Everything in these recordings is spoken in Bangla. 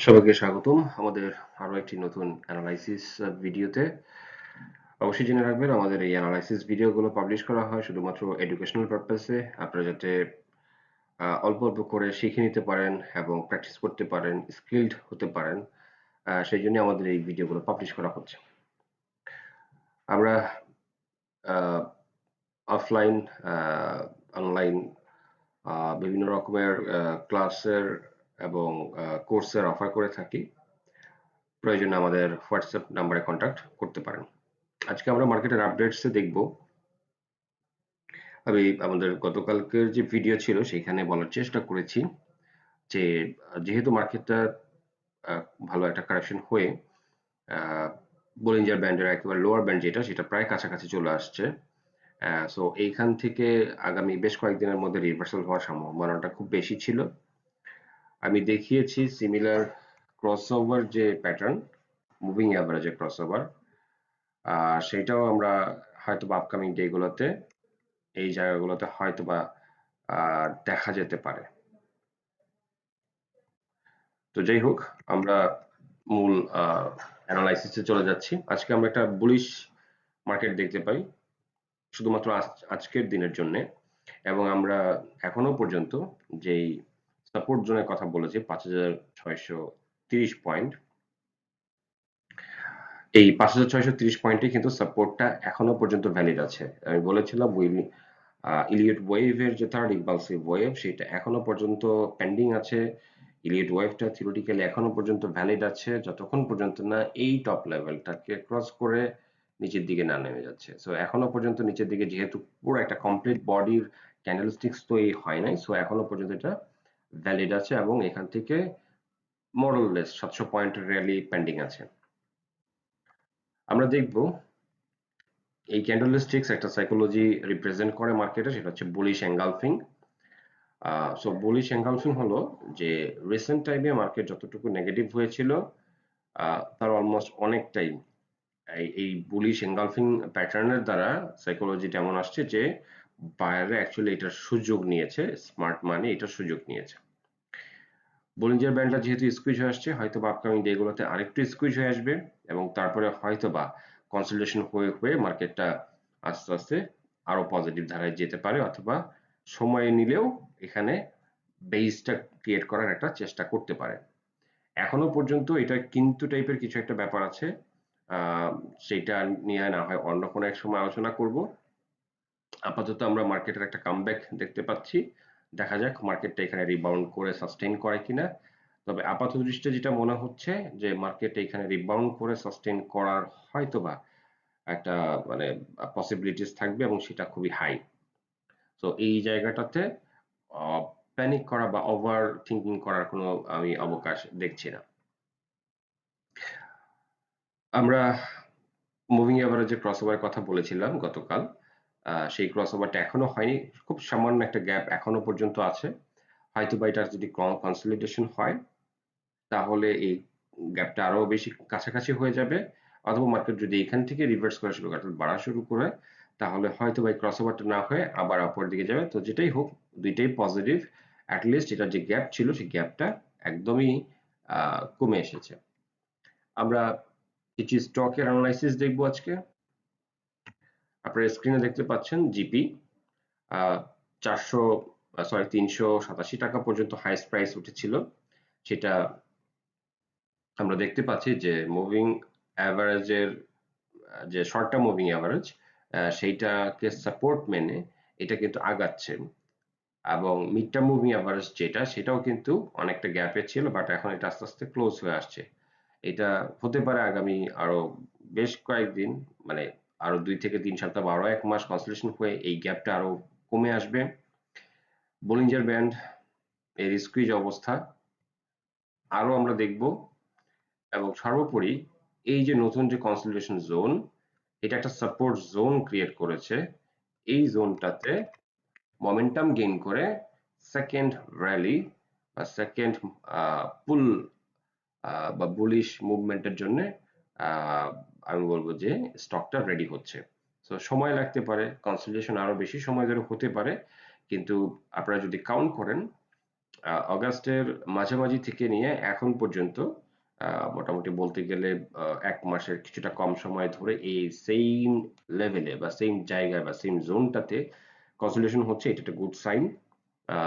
সবাইকে স্বাগতম আমাদের আরো একটি নতুন অ্যানালাইসিস ভিডিওতে। অবশ্যই জেনে রাখবেন আমাদের এই অ্যানালাইসিস ভিডিওগুলো পাবলিশ করা হয় শুধুমাত্র এডুকেশনাল পারপাসে। আপনারা যাতে অল্প অল্প করে শিখে নিতে পারেন এবং প্র্যাকটিস করতে পারেন, স্কিলড হতে পারেন, সেই জন্য আমাদের এই ভিডিওগুলো পাবলিশ করা হচ্ছে। আমরা অফলাইন, অনলাইন বিভিন্ন রকমের ক্লাসের এবং কোর্সের অফার করে থাকি। প্রয়োজনে আমাদের হোয়াটসঅ্যাপ নাম্বারে কন্ট্যাক্ট করতে পারেন। আজকে আমরা মার্কেটের আপডেটসে দেখব। আমি আমাদের গতকালকের যে ভিডিও ছিল সেখানে বলার চেষ্টা করেছি যে যেহেতু মার্কেটটা ভালো একটা কারেকশন হয়ে বলিঞ্জার ব্যান্ডের একেবারে লোয়ার ব্যান্ড যেটা সেটা প্রায় কাছাকাছি চলে আসছে। সো এইখান থেকে আগামী বেশ কয়েকদিনের মধ্যে রিভার্সাল হওয়ার সম্ভাবনাটা খুব বেশি ছিল। আমি দেখিয়েছি সিমিলার ক্রসওভার যে প্যাটার্ন, মুভিং অ্যাভারেজের ক্রসওভার, সেটাও আমরা হয়তো বা আপকামিং ডে গুলোতে এই জায়গাগুলোতে হয়তোবা দেখা যেতে পারে। তো যাই হোক, আমরা মূল অ্যানালাইসিসে চলে যাচ্ছি। আজকে আমরা একটা বুলিশ মার্কেট দেখতে পাই শুধুমাত্র আজকের দিনের জন্য, এবং আমরা এখনো পর্যন্ত যেই সাপোর্ট জোনের কথা বলেছি 5,630 পয়েন্ট, এই 5,630 পয়েন্টে কিন্তু সাপোর্টটা এখনো পর্যন্ত ভ্যালিড আছে। আমি বলেছিলাম ইলিয়ট ওয়েভের যে থার্ড ইম্পালসিভ ওয়েভ সেটা এখনো পর্যন্ত পেন্ডিং আছে। ইলিয়ট ওয়েভটা থিওরিটিক্যালি এখনো পর্যন্ত ভ্যালিড আছে যতক্ষণ পর্যন্ত না এই টপ লেভেলটাকে ক্রস করে নিচের দিকে না নেমে যাচ্ছে। সো এখনো পর্যন্ত নিচের দিকে যেহেতু পুরো একটা কমপ্লিট বডির ক্যান্ডেলস্টিক্স তৈরি হয় নাই, সো এখনো পর্যন্ত এটা ভ্যালিড আছে এবং এখান থেকে মোরলেস 700 পয়েন্টের র্যালি পেন্ডিং আছে। আমরা দেখব এই ক্যান্ডেলস্টিক্স একটা সাইকোলজি রিপ্রেজেন্ট করে মার্কেটে, সেটা হচ্ছে bullish engulfing. So bullish engulfing হলো যে রিসেন্ট টাইমে মার্কেট যতটুকু নেগেটিভ হয়েছিল তার অলমোস্ট অনেকটাই এই বুলিশ এনগালফিং প্যাটার্নের দ্বারা সাইকোলজিটা এমন আসছে যে বায়াররা অ্যাকচুয়ালি এটার সুযোগ নিয়েছে, স্মার্ট মানি এটার সুযোগ নিয়েছে। বলিঞ্জার ব্যান্ডটা যেহেতু স্কুইজ হয়ে আসছে, হয়তো বা আপকামিং ডে গুলোতে আরেকটু স্কুইজ হয়ে আসবে এবং তারপরে হয়তো বা কনসলিডেশন হয়ে হয়ে মার্কেটটা আস্তে আস্তে আরো পজিটিভ ধারায় যেতে পারে, অথবা সময় নিলেও এখানে বেসটা ক্রিয়েট করার একটা চেষ্টা করতে পারে। এখনো পর্যন্ত এটা কিন্তু টাইপের কিছু একটা ব্যাপার আছে, আহ, সেটা নিয়ে না হয় অন্য কোনো এক সময় আলোচনা করব। আপাতত আমরা মার্কেটের একটা কামব্যাক দেখতে পাচ্ছি। দেখা যাক মার্কেটটা এখানে রিবাউন্ড করে সাস্টেইন করে কিনা। তবে আপাত দৃষ্টিতে যেটা মনে হচ্ছে যে মার্কেট এখানে রিবাউন্ড করে সাস্টেইন করার হয়তোবা একটা মানে পসিবিলিটিস থাকবে এবং সেটা খুবই হাই। তো এই জায়গাটাতে প্যানিক করা বা ওভার থিঙ্কিং করার কোনো আমি অবকাশ দেখছি না। আমরা মুভিং এভারেজে ক্রসওভারের কথা বলেছিলাম গতকাল। সেই ক্রসওভারটা এখনো হয়নি, খুব সামান্য একটা গ্যাপ এখনো পর্যন্ত আছে। হয়তোবা এটা যদি কনসলিডেশন হয় তাহলে এই গ্যাপটা আরো বেশি কাছাকাছি হয়ে যাবে, অথবা মার্কেট যদি এখান থেকে রিভার্স করা শুরু করে অর্থাৎ বাড়া শুরু করে তাহলে হয়তো বা ক্রসওভারটা না হয়ে আবার আপর দিকে যাবে। তো যেটাই হোক, দুইটাই পজিটিভ। অ্যাটলিস্ট এটা যে গ্যাপ ছিল সেই গ্যাপটা একদমই কমে এসেছে। আমরা কিছু স্টকের অ্যানালাইসিস দেখবো আজকে। আপনারা স্ক্রিনে দেখতে পাচ্ছেন জিপি 387 টাকা পর্যন্ত হাইস্ট প্রাইস উঠেছিল। সেটা আমরা দেখতে পাচ্ছি যে মুভিং অ্যাভারেজের যে শর্ট টার্ম মুভিং অ্যাভারেজ সেইটাকে সাপোর্ট মেনে এটা কিন্তু আগাচ্ছে, এবং মিড টার্ম মুভিং অ্যাভারেজ যেটা সেটাও কিন্তু অনেকটা গ্যাপে ছিল, বাট এখন এটা আস্তে আস্তে ক্লোজ হয়ে আসছে। এটা হতে পারে আগামী আরো বেশ কয়েকদিন, মানে আরো 2 থেকে 3 সপ্তাহ বা আরো 1 মাস কনসলিডেশন হয়ে এই গ্যাপটা আরো কমে আসবে। বলিঞ্জার ব্যান্ড এর স্কুইজ অবস্থা আরো আমরা দেখব, এবং সর্বোপরি এই যে নতুন যে কনসলিডেশন জোন, এটা একটা সাপোর্ট জোন ক্রিয়েট করেছে। এই জোনটাতে মোমেন্টাম গেইন করে সেকেন্ড র্যালি বা সেকেন্ড পুল বা বুলিশ মুভমেন্টের জন্য আমি বলবো যে স্টকটা রেডি হচ্ছে। তো সময় লাগতে পারে, কনসলিডেশন আরো বেশি সময় ধরে হতে পারে, কিন্তু আপনারা যদি কাউন্ট করেন অগাস্টের মাঝামাঝি থেকে নিয়ে এখন পর্যন্ত মোটামুটি বলতে গেলে ১ মাসের কিছুটা কম সময় ধরে এই সেইম লেভেলে বা সেইম জায়গায় বা সেইম জোনটাতে কনসোলিডেশন হচ্ছে, এটা একটা গুড সাইন। আ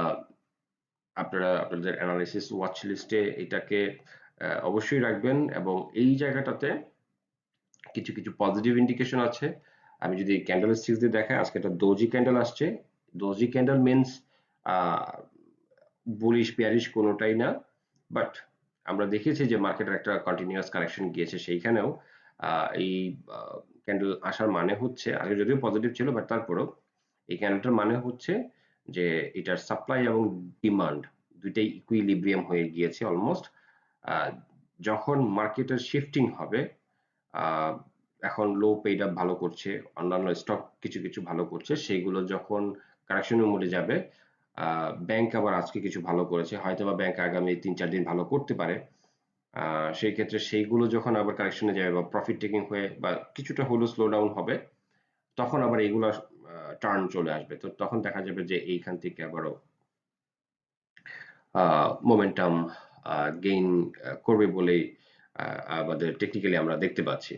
আপনারা আপনাদের অ্যানালাইসিস ওয়াচ লিস্টে এটাকে অবশ্যই রাখবেন, এবং এই জায়গাটাতে কিছু কিছু পজিটিভ ইন্ডিকেশন আছে। আমি যদি ক্যান্ডেল স্টিক্স দিয়ে দেখাই, আজকে একটা ডোজি ক্যান্ডেল আসছে। Doji candle means bullish bearish কোনোটাই না, বাট আমরা দেখেছি যে মার্কেটের একটা কন্টিনিউয়াস কারেকশন গিয়েছে, সেইখানেও এই ক্যান্ডেল আসার মানে হচ্ছে, আগে যদিও পজিটিভ ছিল বাট তারপরেও এই ক্যান্ডেলটার মানে হচ্ছে যে এটার সাপ্লাই এবং ডিমান্ড দুইটাই ইকুইলিব্রিয়াম হয়ে গিয়েছে অলমোস্ট। যখন মার্কেটের শিফটিং হবে, আহ, এখন লো পেইড আপ ভালো করছে, অন্যান্য স্টক কিছু কিছু ভালো করছে, সেইগুলো যখন কারেকশনের মোডে যাবে, ব্যাংক আবার আজকে কিছু ভালো করেছে, হয়তোবা ব্যাংক আগামী ৩-৪ দিন ভালো করতে পারে। সেই ক্ষেত্রে সেইগুলো যখন আবার কারেকশনে যাবে বা প্রফিট টেকিং হয়ে বা কিছুটা হলেও স্লো ডাউন হবে, তখন আবার এইগুলা টার্ন চলে আসবে। তো তখন দেখা যাবে যে এইখান থেকে আবারও মোমেন্টাম গেইন করবে বলেই আমাদের টেকনিক্যালি আমরা দেখতে পাচ্ছি।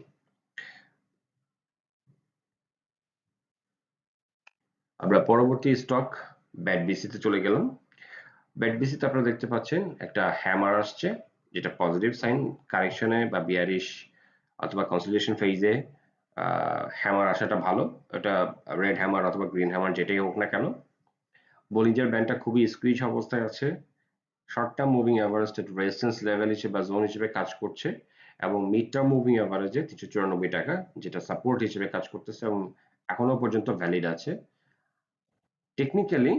আমরা পরবর্তী স্টক ব্যাট বিসিতে চলে গেলাম। ব্যাট বিসিতে আপনারা দেখতে পাচ্ছেন একটা হ্যামার আসছে, যেটা পজিটিভ সাইন। কারেকশনে বা বিয়ারিশ অথবা কনসলিডেশন ফেজে হ্যামার আসাটা ভালো। এটা রেড হ্যামার অথবা গ্রিন হ্যামার যেটাই হোক না কেন, বলিঞ্জার ব্যান্ডটা খুবই স্কুইজ অবস্থায় আছে। শর্ট টার্ম মুভিং অ্যাভারেজটা রেজিস্ট্যান্স লেভেল হিসেবে বা জোন হিসেবে কাজ করছে, এবং মিড টার্ম মুভিং অ্যাভারেজে ৩৯৪ টাকা যেটা সাপোর্ট হিসেবে কাজ করতেছে এবং এখনো পর্যন্ত ভ্যালিড আছে। টেকনিক্যালি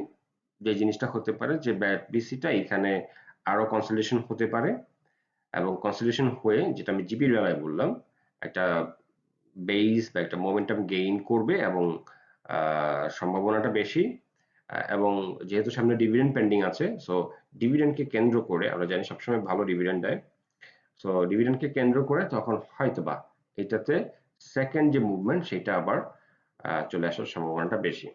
যে জিনিসটা হতে পারে যে ব্যাট বিসিটা এখানে আরো কনসলিডেশন হতে পারে, এবং কনসলিডেশন হয়ে, যেটা আমি জিপির বেলায় বললাম, একটা বেস বা একটা মোমেন্টাম গেইন করবে, এবং সম্ভাবনাটা বেশি। এবং যেহেতু সামনে ডিভিডেন্ড পেন্ডিং আছে, সো ডিভিডেন্ডকে কেন্দ্র করে, আমরা জানি সবসময় ভালো ডিভিডেন্ড দেয়, সো ডিভিডেন্ডকে কেন্দ্র করে তখন হয়তোবা এটাতে সেকেন্ড যে মুভমেন্ট সেটা আবার চলে আসার সম্ভাবনাটা বেশি।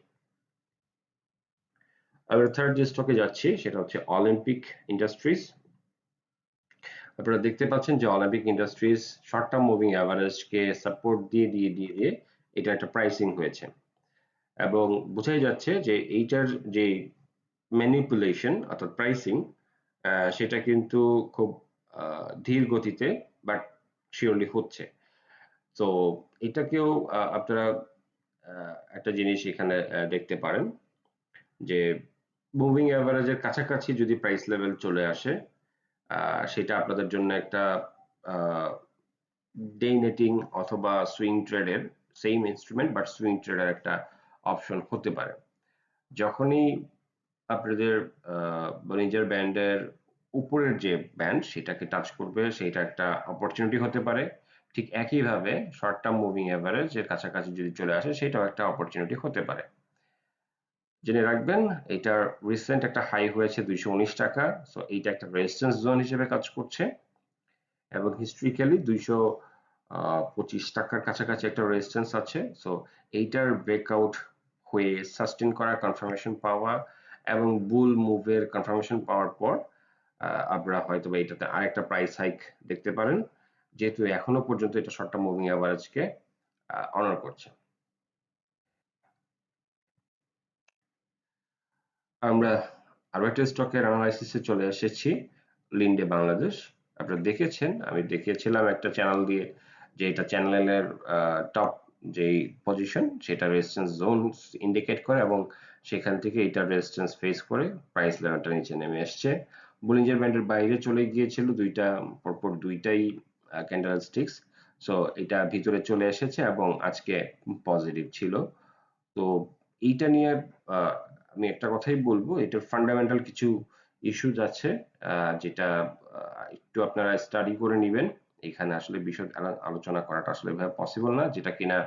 আমরা থার্ড যে স্টকে যাচ্ছি সেটা হচ্ছে অলিম্পিক ইন্ডাস্ট্রিজ। আপনারা দেখতে পাচ্ছেন যে Olympic industries short term moving অ্যাভারেজকে সাপোর্ট দিয়ে দিয়ে দিয়ে দিয়ে এটা একটা প্রাইসিং হয়েছে, এবং বোঝাই যাচ্ছে যে এইটার যে ম্যানিপুলেশন অর্থাৎ প্রাইসিং, সেটা কিন্তু খুব ধীর গতিতে বাট শিওরলি হচ্ছে। তো এটাকেও আপনারা একটা জিনিস এখানে দেখতে পারেন যে মুভিং অ্যাভারেজের কাছাকাছি যদি প্রাইস লেভেল চলে আসে, সেটা আপনাদের জন্য একটা ডে নেটিং অথবা সুইং ট্রেডের, সেম ইনস্ট্রুমেন্ট বাট সুইং ট্রেডের একটা অপশন হতে পারে। যখনই আপনাদের বলিঞ্জার ব্যান্ডের উপরের যে ব্যান্ড সেটাকে টাচ করবে, সেটা একটা অপরচুনিটি হতে পারে। ঠিক একইভাবে শর্ট টার্ম মুভিং এভারেজ এর কাছাকাছি যদি চলে আসে, সেটাও একটা অপরচুনিটি হতে পারে। জেনে রাখবেন এটার রিসেন্ট একটা হাই হয়েছে 219 টাকা, সো এইটা একটা রেজিস্ট্যান্স জোন হিসেবে কাজ করছে, এবং হিস্ট্রিক্যালি 225 টাকার কাছাকাছি একটা রেজিস্ট্যান্স আছে। সো এইটার ব্রেকআউট হয়ে সাস্টেন করা, কনফার্মেশন পাওয়া এবং বুল মুভের কনফার্মেশন পাওয়ার পর আমরা হয়তো বা এটাতে আরেকটা প্রাইস হাইক দেখতে পারেন, যেহেতু এখনো পর্যন্ত এটা শর্ট টার্ম মুভিং অ্যাভারেজকে অনার করছে। আমরা আরো একটা স্টকের অ্যানালাইসিসে চলে এসেছি, লিন্ডে বাংলাদেশ। আপনারা দেখেছেন, আমি দেখিয়েছিলাম একটা চ্যানেল দিয়ে যে এটা চ্যানেলের টপ যেই পজিশন সেটা রেজিস্ট্যান্স জোন ইন্ডিকেট করে, এবং সেখান থেকে এটা রেজিস্ট্যান্স ফেস করে প্রাইস লেভেলটা নিচে নেমে এসছে। বলিঞ্জার ব্যান্ডের বাইরে চলে গিয়েছিল দুইটা, পরপর দুইটাই ক্যান্ডেল স্টিক্স। সো এটা ভিতরে চলে এসেছে এবং আজকে পজিটিভ ছিল। তো এইটা নিয়ে আহ, আমি একটা কথাই বলবো, এটার ফান্ডামেন্টাল কিছু ইস্যুজ আছে, যেটা একটু আপনারা স্টাডি করে নিবেন। এখানে আসলে বিশদ আলোচনা করাটা আসলে ভাবে পসিবল না, যেটা কিনা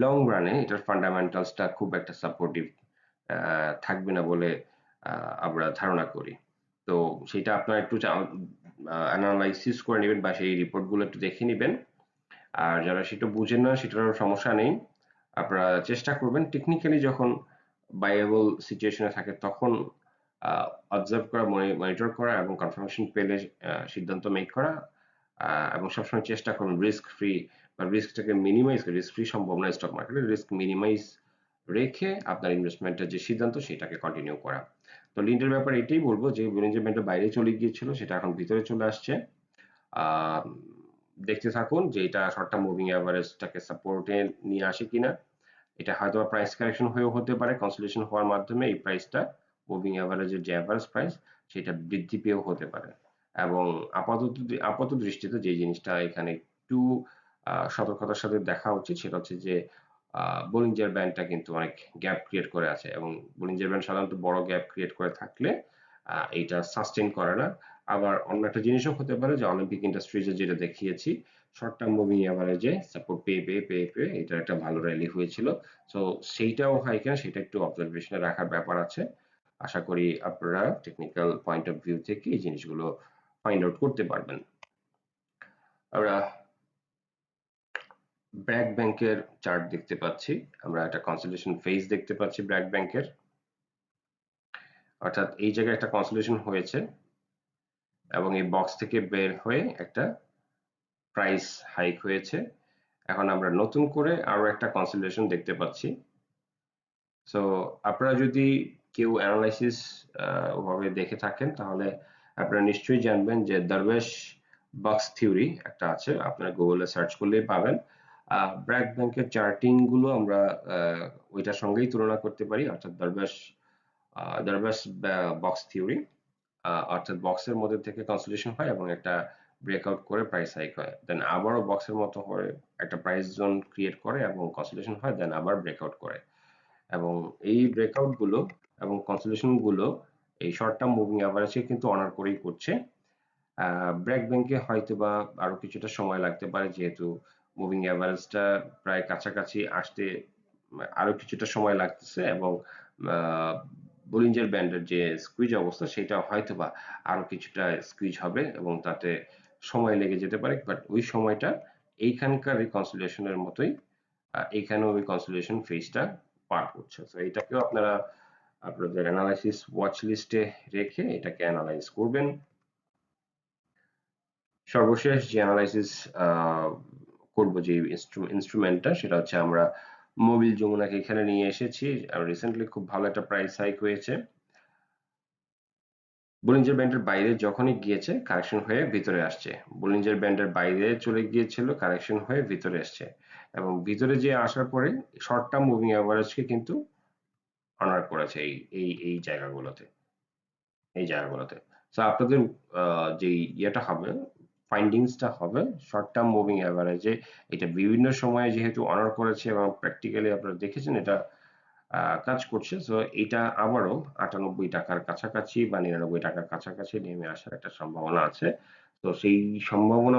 লং রানে এটার ফান্ডামেন্টালসটা খুব একটা সাপোর্টিভ থাকবে না বলে আমরা ধারণা করি। তো সেটা আপনারা একটু অ্যানালাইসিস করে নেবেন বা সেই রিপোর্টগুলো একটু দেখে নেবেন। আর যারা সেটা বুঝেন না সেটারও সমস্যা নেই, আপনারা চেষ্টা করবেন টেকনিক্যালি যখন বায়াবল সিচুয়েশনে থাকে তখন অবজার্ভ করা, মনিটর করা এবং কনফার্মেশন পেলে সিদ্ধান্ত মেক করা, এবং সবসময় চেষ্টা করুন রিস্ক ফ্রি বা রিস্কটাকে মিনিমাইজ, রিস্ক ফ্রি সম্ভব না স্টক মার্কেটে, রিস্ক মিনিমাইজ রেখে আপনার ইনভেস্টমেন্টের যে সিদ্ধান্ত সেটাকে কন্টিনিউ করা। তো লিন্ডের ব্যাপারে এটাই বলবো যে বোলিঞ্জার ব্যান্ডের বাইরে চলে গিয়েছিল, সেটা এখন ভিতরে চলে আসছে। আহ, দেখতে থাকুন যে এটা শর্ট টার্ম মুভিং অ্যাভারেজটাকে সাপোর্টে নিয়ে আসে কিনা। এটা হয়তো প্রাইস কারেকশন হয়েও হতে পারে, কনসোলিডেশন হওয়ার মাধ্যমে এই প্রাইসটা মুভিং অ্যাভারেজের যে অ্যাভারেজ প্রাইস সেটা বৃদ্ধি পেয়েও হতে পারে। এবং আপাত দৃষ্টিতে যে জিনিসটা এখানে একটু সতর্কতার সাথে দেখা উচিত সেটা হচ্ছে যে বোলিঞ্জার ব্যান্ডটা কিন্তু অনেক গ্যাপ ক্রিয়েট করে আছে, এবং বোলিঞ্জার ব্যান্ড সাধারণত বড় গ্যাপ ক্রিয়েট করে থাকলে এইটা সাস্টেইন করে না। আবার অন্য একটা জিনিসও হতে পারে যে অলিম্পিক ইন্ডাস্ট্রিজে যেটা দেখিয়েছি, শর্ট টার্ম মুভিং এভারেজে সাপোর্ট পেয়ে এটা একটা ভালো র্যালি হয়েছিল। সো সেইটাও হয় কিনা সেটা একটু অবজারভেশনে রাখার ব্যাপার আছে। আশা করি আপনারা টেকনিক্যাল পয়েন্ট অফ ভিউ থেকে এই জিনিসগুলো ফাইন্ড আউট করতে পারবেন। আমরা ব্র্যাক ব্যাংকের চার্ট দেখতে পাচ্ছি, আমরা একটা কনসোলিডেশন ফেজ দেখতে পাচ্ছি ব্র্যাক ব্যাংকের, অর্থাৎ এই জায়গায় একটা কনসোলিডেশন হয়েছে এবং এই বক্স থেকে বের হয়ে একটা প্রাইস হাইক হয়েছে। এখন আমরা নতুন করে আরো একটা কনসোলিডেশন দেখতে পাচ্ছি। সো আপনারা যদি কেউ অ্যানালাইসিস ওভাবে দেখে থাকেন তাহলে আপনারা নিশ্চয়ই জানবেন যে দরবেশ বক্স থিওরি একটা আছে, আপনারা গুগলে সার্চ করলেই পাবেন। ব্র্যাক ব্যাংকের চার্টিং গুলো আমরা ওইটার সঙ্গেই তুলনা করতে পারি, অর্থাৎ দরবেশ বক্স থিওরি, অর্থাৎ বক্সের মধ্যে থেকে কনসোলিডেশন হয় এবং একটা ব্রেকআউট করে প্রাইস হাইক হয়, দেন আবারও বক্সের মতো করে একটা প্রাইস জোন ক্রিয়েট করে এবং কনসোলিডেশন হয়, দেন আবার ব্রেকআউট করে। এবং এই ব্রেকআউট গুলো এবং কনসোলিডেশন গুলো এই শর্ট টার্ম মুভিং অ্যাভারেজকে কিন্তু অনার করেই করছে। ব্র্যাক ব্যাংকে হয়তোবা আরো কিছুটা সময় লাগতে পারে, যেহেতু মুভিং অ্যাভারেজটা প্রায় কাছাকাছি আসতে আরো কিছুটা সময় লাগতেছে, এবং বোলিঞ্জার ব্যান্ডের যে স্কুইজ অবস্থা সেটা হয়তোবা আরো কিছুটা স্কুইজ হবে এবং তাতে সময় লেগে যেতে পারে, বাট ওই সময়টা এইখানকার রিকনসিলিয়েশনের মতোই এইখানেও ওই কনসোলিডেশন ফেজটা পার করছে। তো এটাকেও আপনারা আপনাদের অ্যানালাইসিস ওয়াচ লিস্টে রেখে এটাকে অ্যানালাইজ করবেন। সর্বশেষ যে অ্যানালাইসিস করব যে ইনস্ট্রুমেন্টটা সেটা হচ্ছে আমরা মোবিল যমুনাকে এখানে নিয়ে এসেছি। রিসেন্টলি খুব ভালো একটা প্রাইস হাইক হয়েছে। বোলিঞ্জার ব্যান্ডের বাইরে যখনই গিয়েছে কারেকশন হয়ে ভিতরে আসছে, বোলিঞ্জার ব্যান্ডের বাইরে চলে গিয়েছিল, কারেকশন হয়ে ভিতরে আসছে, এবং ভিতরে যে আসার পরে শর্ট টার্ম মুভিং অ্যাভারেজকে কিন্তু অনার করেছে এই জায়গাগুলোতে, এই জায়গাগুলোতে। তো আপনাদের যে ইয়েটা হবে, ফাইন্ডিংসটা হবে শর্ট টার্ম মুভিং অ্যাভারেজে এটা বিভিন্ন সময়ে যেহেতু অনার করেছে এবং প্র্যাকটিক্যালি আপনারা দেখেছেন এটা কাজ করছে। সো এটা আবারও ৯৮ টাকার কাছাকাছি বা ৯৯ টাকার কাছাকাছি নেমে আসার একটা সম্ভাবনা আছে। তো সেই সম্ভাবনা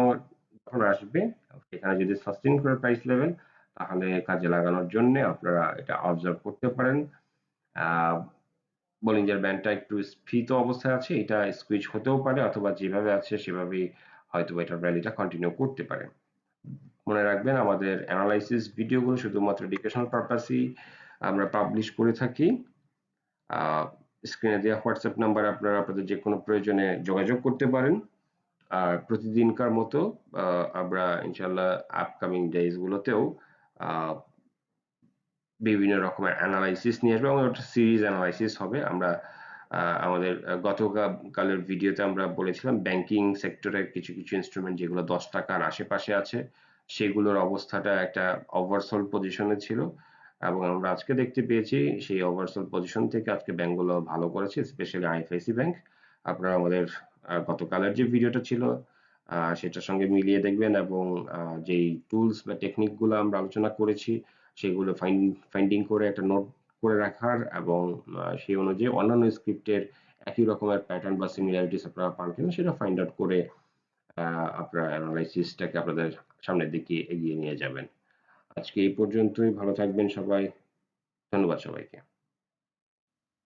যখন আসবে সেখানে যদি সাস্টেইন করে প্রাইস লেভেল, তাহলে কাজে লাগানোর জন্য আপনারা এটা অবজার্ভ করতে পারেন। আহ বোলিঞ্জার ব্যান্ডটা একটু স্ফীত অবস্থায় আছে, এটা স্কুইজ হতেও পারে অথবা যেভাবে আছে সেভাবেই হয়তো এটার র্যালিটা কন্টিনিউ করতে পারে। মনে রাখবেন আমাদের অ্যানালাইসিস ভিডিওগুলো শুধুমাত্র এডুকেশনাল পারপাসেই আমরা পাবলিশ করে থাকি। স্ক্রিনে দেওয়া হোয়াটসঅ্যাপ নাম্বার আপনারা আপনাদের যে কোনো প্রয়োজনে যোগাযোগ করতে পারেন। আর প্রতিদিনকার মতো আমরা ইনশাল্লাহ আপকামিং ডেজ গুলোতেও বিভিন্ন রকমের অ্যানালাইসিস নিয়ে আসবো এবং একটা সিরিজ অ্যানালাইসিস হবে। আমরা আমাদের গতকালের ভিডিওতে আমরা বলেছিলাম ব্যাংকিং সেক্টরের কিছু কিছু ইনস্ট্রুমেন্ট যেগুলো 10 টাকার আশেপাশে আছে সেগুলোর অবস্থাটা একটা ওভারসোল পজিশনে ছিল, এবং আমরা আজকে দেখতে পেয়েছি সেই ওভারসোল পজিশন থেকে আজকে ব্যাংকগুলো ভালো করেছে, স্পেশালি আইএফআইসি ব্যাংক। আপনারা আমাদের গতকালের যে ভিডিওটা ছিল সেটার সঙ্গে মিলিয়ে দেখবেন, এবং যেই টুলস বা টেকনিক গুলো আমরা আলোচনা করেছি সেগুলো ফাইন্ডিং করে একটা নোট করে রাখার, এবং সেই অনুযায়ী অন্যান্য স্ক্রিপ্টের একই রকমের প্যাটার্ন বা সিমিলারিটিস আপনারা পান কিনা সেটা ফাইন্ড আউট করে আপনারা অ্যানালাইসিসটাকে আপনাদের সামনের দিকে এগিয়ে নিয়ে যাবেন। আজকে এই পর্যন্তই, ভালো থাকবেন সবাই, ধন্যবাদ সবাইকে।